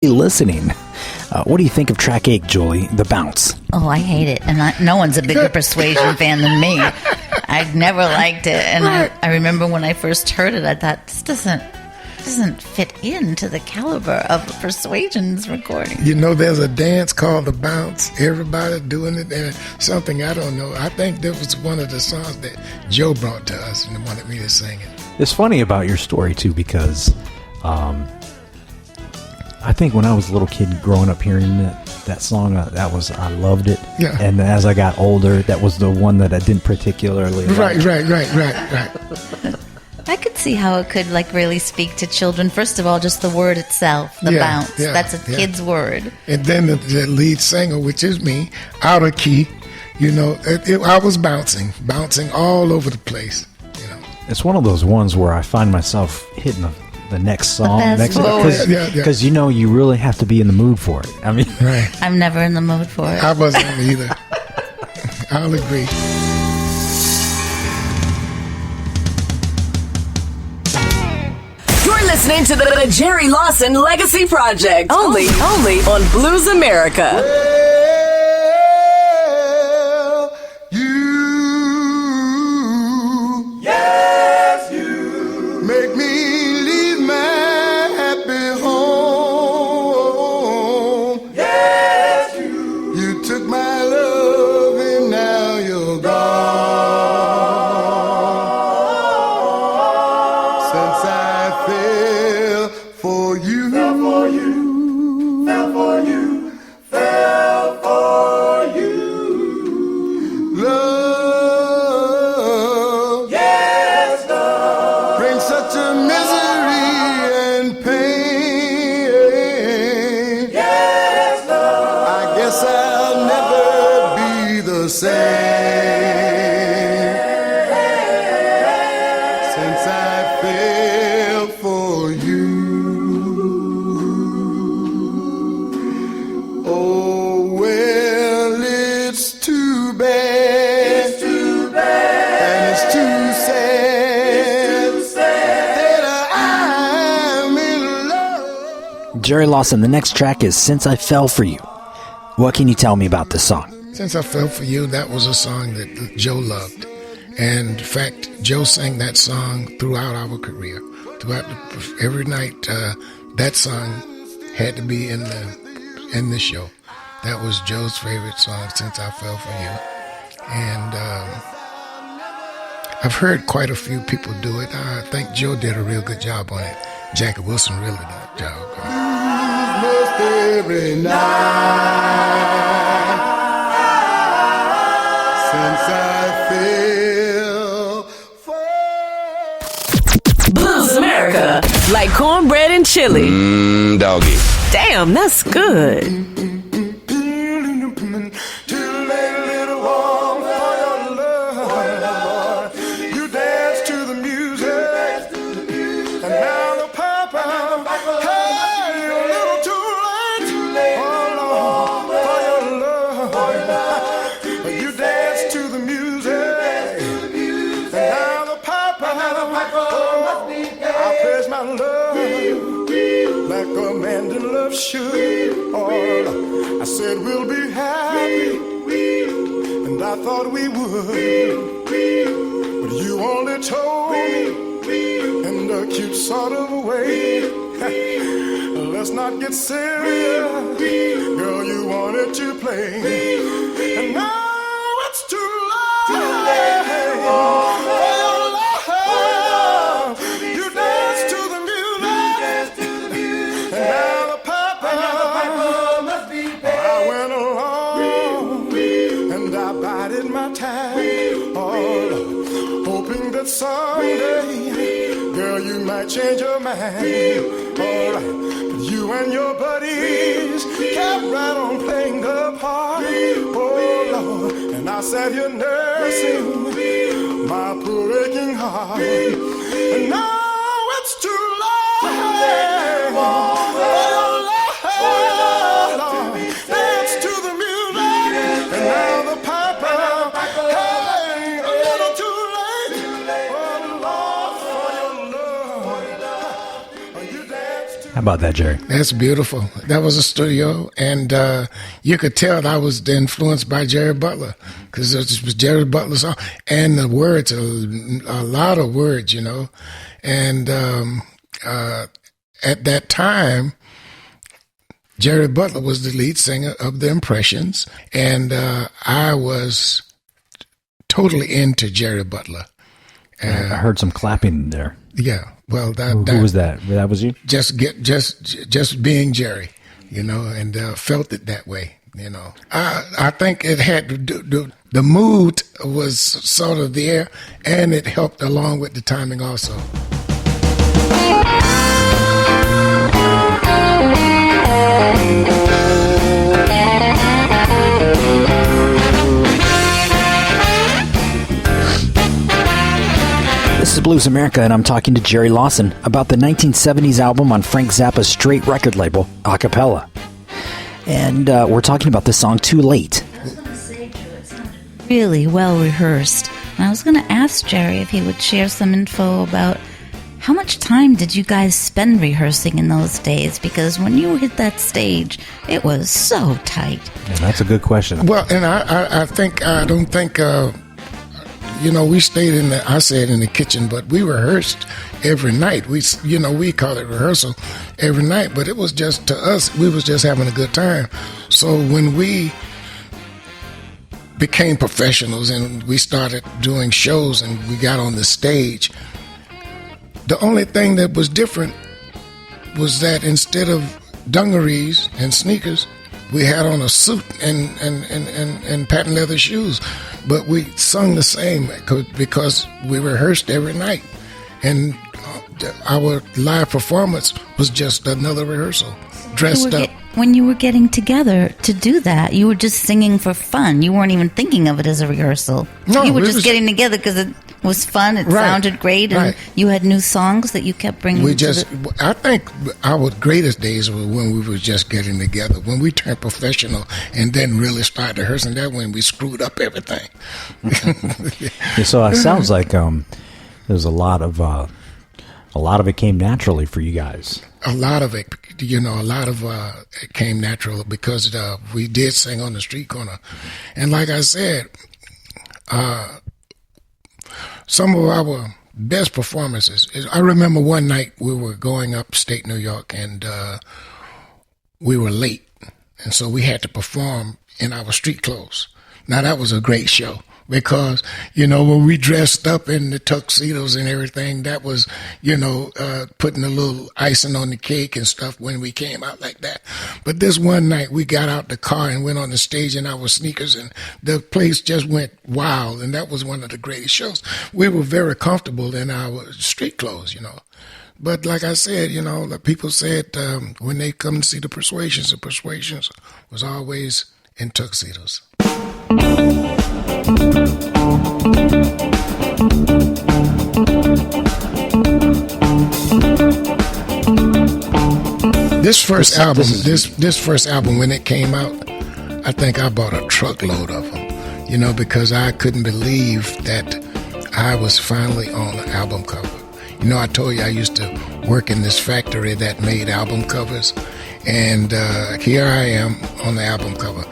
listening. What do you think of track 8, Julie, The Bounce? Oh, I hate it. And no one's a bigger Persuasion fan than me. I'd never liked it. And I remember when I first heard it, I thought, this doesn't fit into the caliber of Persuasion's recording. You know, there's a dance called The Bounce. Everybody doing it. And something I don't know. I think that was one of the songs that Joe brought to us and wanted me to sing it. It's funny about your story, too, because I think when I was a little kid growing up hearing that song, I loved it. Yeah. And as I got older, that was the one that I didn't particularly like. Right. I could see how it could really speak to children. First of all, just the word itself, the bounce. Yeah, that's a kid's word. And then the lead singer, which is me, out of key. You know, I was bouncing all over the place. You know, it's one of those ones where I find myself hitting the next song, because you know you really have to be in the mood for it. I mean, right. I'm never in the mood for it. I wasn't either. I'll agree. You're listening to the Jerry Lawson Legacy Project, only on Blues America. Make me leave my happy home. Yes, you took my love and now you're gone. Since I fell for you, love, yes, love brings such a misery and pain. Yes, love, I guess I'll never be the same since I fell for you. Oh, well, it's too bad. It's too bad. And it's too sad. That I'm in love. Jerry Lawson, the next track is Since I Fell For You. What can you tell me about this song? Since I Fell For You, that was a song that Joe loved. And in fact, Joe sang that song throughout our career. Every night, that song had to be in the show. That was Joe's favorite song, Since I Fell For You. And I've heard quite a few people do it. I think Joe did a real good job on it. Jackie Wilson really did a job. Most every night since I fell for Blues America, like cornbread and chili. Doggy. Damn, that's good. Too late, little one, for your love. You dance to the music, and now the papa. Hey, a little too late, oh Lord, for your love. You dance to the music, and now the papa. Oh, I praise my love like a man that love should. Oh, I said we'll be happy, and I thought we would, but you only told me in a cute sort of a way. Let's not get serious, girl, you wanted to play, and now it's too late. You dance to the music, and now the papa must be paid. I went along and I bided my time, hoping that someday, girl, you might change your mind. All right, but you and your buddies kept right on playing the part. Oh Lord, and I sat here nursing my poor aching heart, and now it's too late. Dance to the music, and now the papa. Hey, a little too late. Oh Lord, for your love. How about that, Jerry? That's beautiful. That was a studio, and you could tell I was influenced by Jerry Butler, because it was Jerry Butler's song, and the words, a lot of words, you know. And at that time, Jerry Butler was the lead singer of the Impressions, and I was totally into Jerry Butler. I heard some clapping there. Yeah, well, who was that? That was you? Just being Jerry, you know, and felt it that way, you know. I think it had to do, the mood was sort of there, and it helped along with the timing also. This is Blues America, and I'm talking to Jerry Lawson about the 1970s album on Frank Zappa's straight record label, Acappella. And we're talking about the song Too Late. I was going to say, Drew, it sounded really well rehearsed. And I was going to ask Jerry if he would share some info about how much time did you guys spend rehearsing in those days? Because when you hit that stage, it was so tight. Yeah, that's a good question. Well, and I don't think... you know, we stayed I said in the kitchen, but we rehearsed every night. We call it rehearsal every night, but it was just, to us, we was just having a good time. So when we became professionals and we started doing shows and we got on the stage, the only thing that was different was that instead of dungarees and sneakers, we had on a suit and patent leather shoes, but we sung the same because we rehearsed every night, and our live performance was just another rehearsal, dressed up. When you were getting together to do that, you were just singing for fun. You weren't even thinking of it as a rehearsal. No, you were just getting together because it was fun. It sounded great, and you had new songs that you kept bringing. I think our greatest days were when we were just getting together. When we turned professional and then really started rehearsing, that when we screwed up everything. Yeah, so it sounds like there's a lot of it came naturally for you guys. A lot of it, it came natural because we did sing on the street corner. And like I said, some of our best performances, I remember one night we were going upstate New York and we were late. And so we had to perform in our street clothes. Now that was a great show. Because, when we dressed up in the tuxedos and everything, that was, putting a little icing on the cake and stuff when we came out like that. But this one night, we got out the car and went on the stage in our sneakers, and the place just went wild, and that was one of the greatest shows. We were very comfortable in our street clothes, But like I said, people said when they come to see the Persuasions was always in tuxedos. This first album, when it came out, I think I bought a truckload of them, because I couldn't believe that I was finally on the album cover. I told you I used to work in this factory that made album covers, and here I am on the album cover.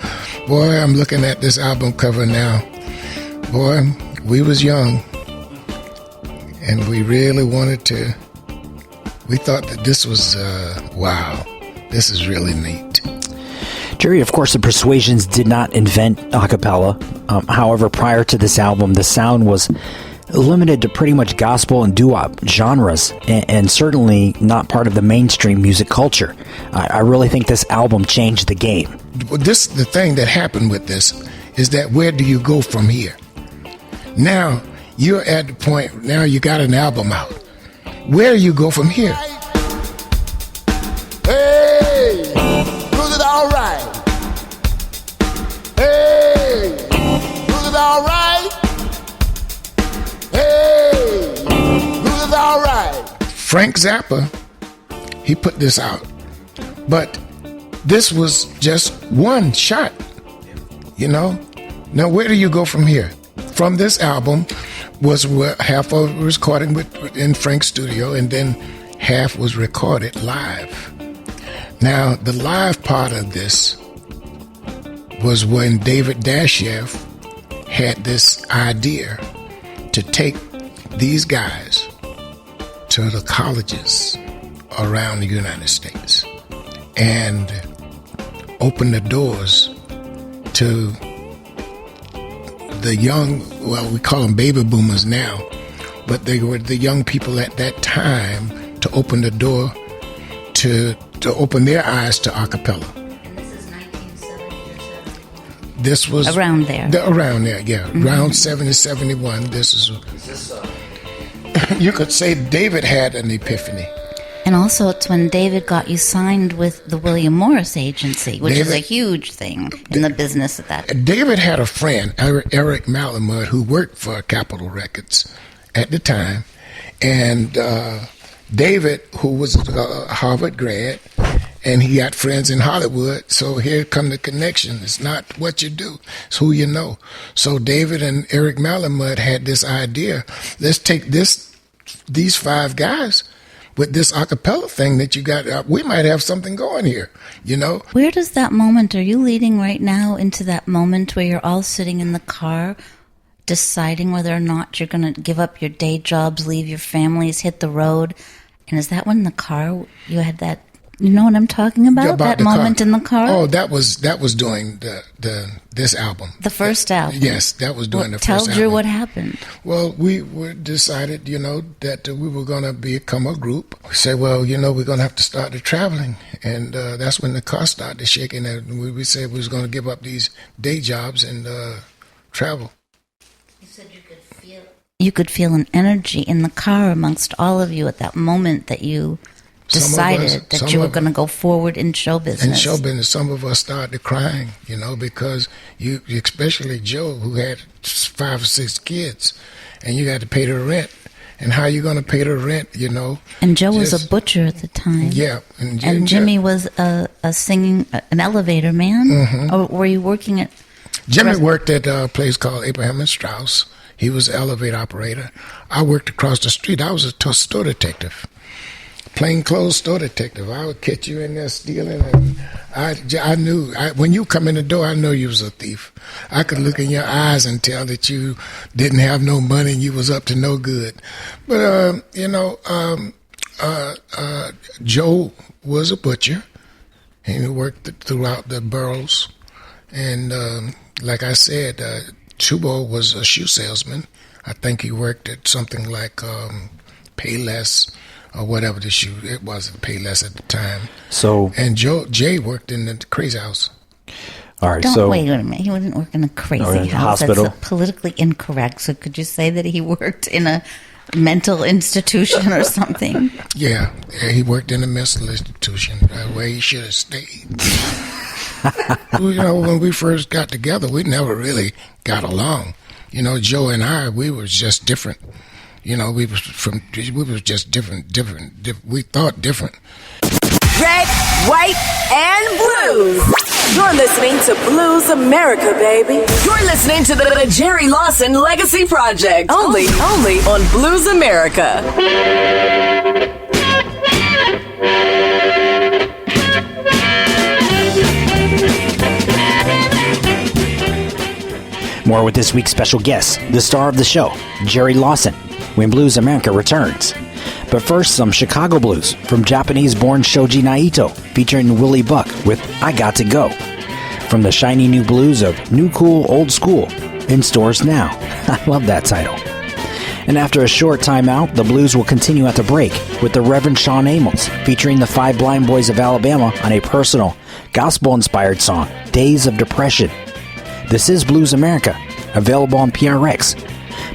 Boy, I'm looking at this album cover now. Boy, we was young, and we really we thought that this was, wow, this is really neat. Jerry, of course, the Persuasions did not invent a cappella. However, prior to this album, the sound was limited to pretty much gospel and doo-wop genres, and certainly not part of the mainstream music culture. I really think this album changed the game. The thing that happened with this is that where do you go from here? Now, you're at the point, now you got an album out. Where do you go from here? Hey, was it all right? Hey, was it all right? Hey, was it all right? Frank Zappa, he put this out. But this was just one shot, Now, where do you go from here? From this album was half of it was recorded in Frank's studio, and then half was recorded live. Now, the live part of this was when David Dashev had this idea to take these guys to the colleges around the United States and open the doors to the young, well, we call them baby boomers now, but they were the young people at that time, to open the door to open their eyes to Acappella. And this is 1970 or 71? This was around there. Around there, yeah. Around 70, 71. This is you could say David had an epiphany. And also, it's when David got you signed with the William Morris Agency, which is a huge thing in the business at that time. David had a friend, Eric Malamud, who worked for Capitol Records at the time. And David, who was a Harvard grad, and he got friends in Hollywood, so here come the connection. It's not what you do, it's who you know. So David and Eric Malamud had this idea, let's take these 5 guys with this acapella thing that you got, we might have something going here, you know? Where does that moment, are you leading right now into that moment where you're all sitting in the car deciding whether or not you're going to give up your day jobs, leave your families, hit the road? And is that when in the car you had that, you know what I'm talking about? That moment in the car? Oh, that was during this album. The first album? Yes, that was during the first album. Tell Drew what happened. Well, we decided, you know, that we were going to become a group. We said, well, you know, we're going to have to start the traveling. And that's when the car started shaking. And we said we was going to give up these day jobs and travel. You said you could feel an energy in the car amongst all of you at that moment that you decided that you were going to go forward in show business. In show business, some of us started crying, you know, because you, especially Joe, who had 5 or 6 kids, and you had to pay the rent. And how you going to pay the rent, you know? And Joe was a butcher at the time. Yeah. And Jimmy was a singing, an elevator man? Mm-hmm. Or were you working at... Jimmy worked at a place called Abraham and Strauss. He was an elevator operator. I worked across the street. I was a store detective. Plainclothes store detective. I would catch you in there stealing, and I knew when you come in the door, I know you was a thief. I could look in your eyes and tell that you didn't have no money and you was up to no good. But you know, Joe was a butcher, and he worked throughout the boroughs. And like I said, Chubo was a shoe salesman. I think he worked at something like Payless or whatever the shoe it was, Payless at the time. So and Jay worked in the Crazy House. All right, wait a minute. He wouldn't work in a crazy house. Hospital. That's politically incorrect. So could you say that he worked in a mental institution or something? Yeah, he worked in a mental institution where he should have stayed. You know, when we first got together, we never really got along. You know, Joe and I, we were just different. You know, we was just different. We thought different. Red, white, and blues. You're listening to Blues America, baby. You're listening to the Jerry Lawson Legacy Project. Only on Blues America. more with this week's special guest, the star of the show, Jerry Lawson, when Blues America returns. But first, some Chicago blues from Japanese-born Shoji Naito, featuring Willie Buck with I Got to Go. From the shiny new blues of New Cool, Old School, in stores now. I love that title. And after a short time out, the blues will continue at the break with the Reverend Sean Amos, featuring the Five Blind Boys of Alabama on a personal, gospel-inspired song, Days of Depression. This is Blues America, available on PRX,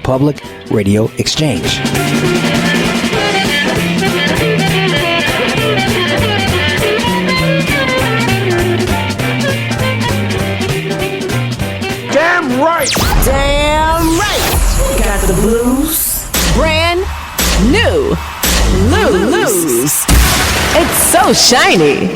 Public Radio Exchange. Damn right! Damn right! Got the blues. Brand new. Blues. It's so shiny.